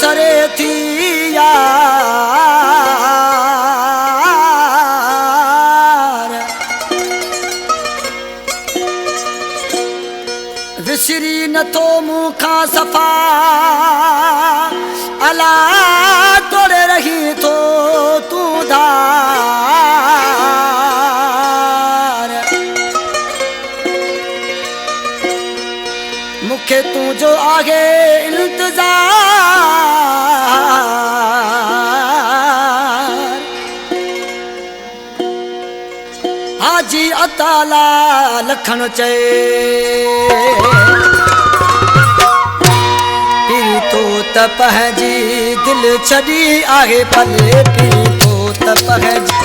सरे थी यार विसरी नथो मुखां सफ़ा अला तोड़े रही थो तूं धार मुखे तुझो आगे इंतजार हाजी अताला लखन चए त पंहिंजी दिल छॾी आहे पले पी तो त पंहिंजी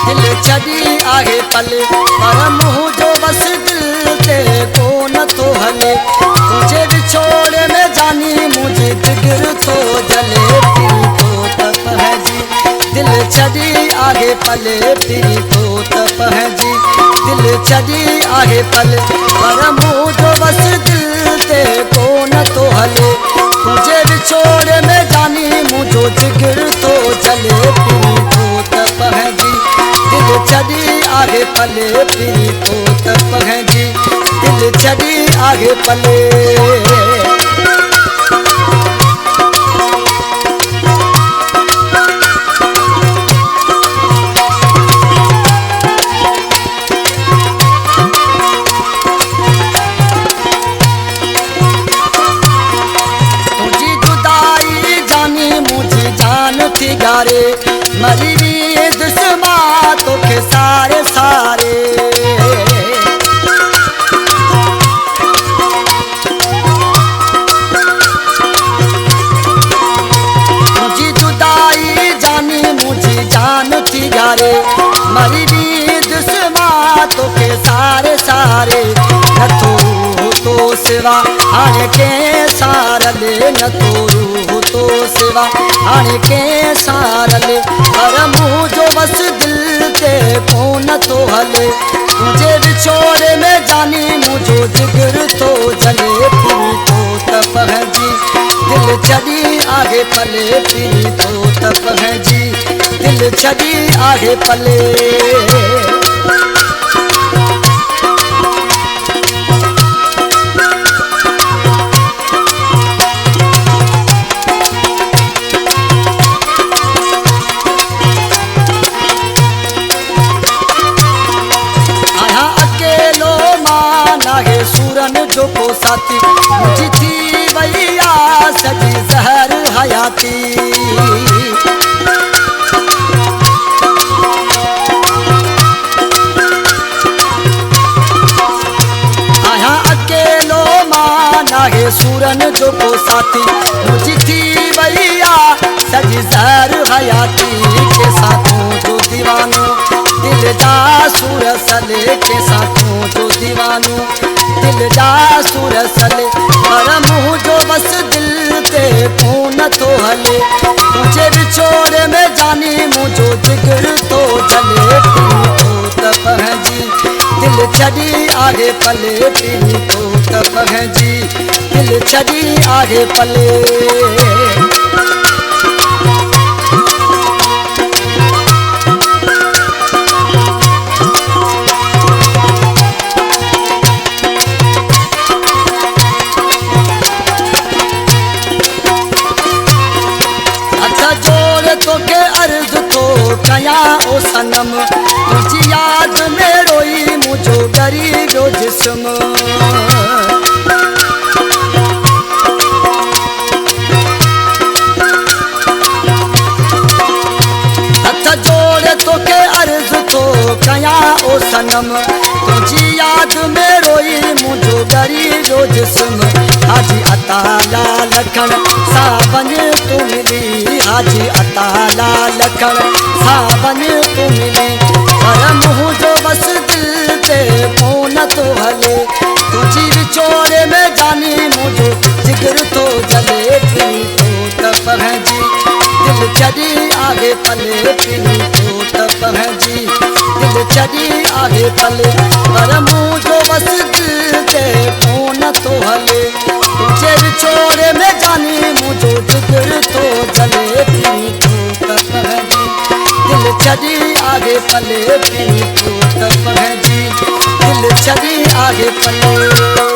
दिल छॾी आहे पले पर मुंहिंजो बस दिल ते को नथो हले तुंहिंजे विछोड़े में जानी मुंहिंजी दिगर थो जले पी तो त पंहिंजी दिल छॾी आहे पले पी तो त पंहिंजी दिल छॾी आहे पले पर मुंहिंजो बस दिल ते को नथो हले तुझे विछोड़े में जानी मुझो जिगर तो चले पी तो त पंहिंजी दिल छॾी आहे पले पी तो त पंहिंजी दिल छॾी आहे पले गारे मरी भी दुश्मा तोखे सारे सारे मुझी जुदाई जानी मुझी जान थी गारे मरी भी दुश्मा तोखे सारे सारे नथो तो सिवा हाणे के सारले नथो तो सिवा हाणे के सारले पर मुंहिंजो बस दिल ते को नथो हले तुंहिंजे विछोड़े में जानी मुंहिंजो जिगर थो जले पी तो त पंहिंजी दिल छॾी आहे पले पी तो त पंहिंजी दिल छॾी आहे पले सूरन जो को साथी मुझी थी वैया सजी जहर हयाती आया अकेलो माना है सूरन जो को साथी मुझी थी वैया सजी जहर हयाती के साथों जो दीवानो दिल जा सूर सले के साथों जो दीवानो दिल जा सूर सले पर मुंहिंजो बस दिल ते को नथो हले तुंहिंजे विछोड़े में जानी मुंहिंजो जिगर थो जले पी तो त पंहिंजी दिल छॾी आहे पले पी तो त पंहिंजी दिल छॾी आहे पले तोखे अर्ज तो कया ओ सनम तुझी याद में रोई मुझो गरीबो जिस्म हथ जोड़े तोखे अर्ज तो कया ओ सनम तुझी याद में रोई मुझो गरीबो जिस्म हाजी अताला लखन सावन तू मिली हाजी अताला लखन सावन तू मिली पर मुंहिंजो बस दिल ते को नथो हले तुझी विछोड़े में जानी मुंहिंजो जिगर थो जले पी तो त पंहिंजी दिल छॾी आहे पले पी तो त पंहिंजी दिल छॾी आहे पले पर मुंहिंजो बस दिल ते को नथो हले तुझे विछोड़े में जानी मुंहिंजो जो जिगर तो जले पी तो तप है जी दिल छड़ी आगे पले पी तो तप है जी दिल छड़ी आगे पले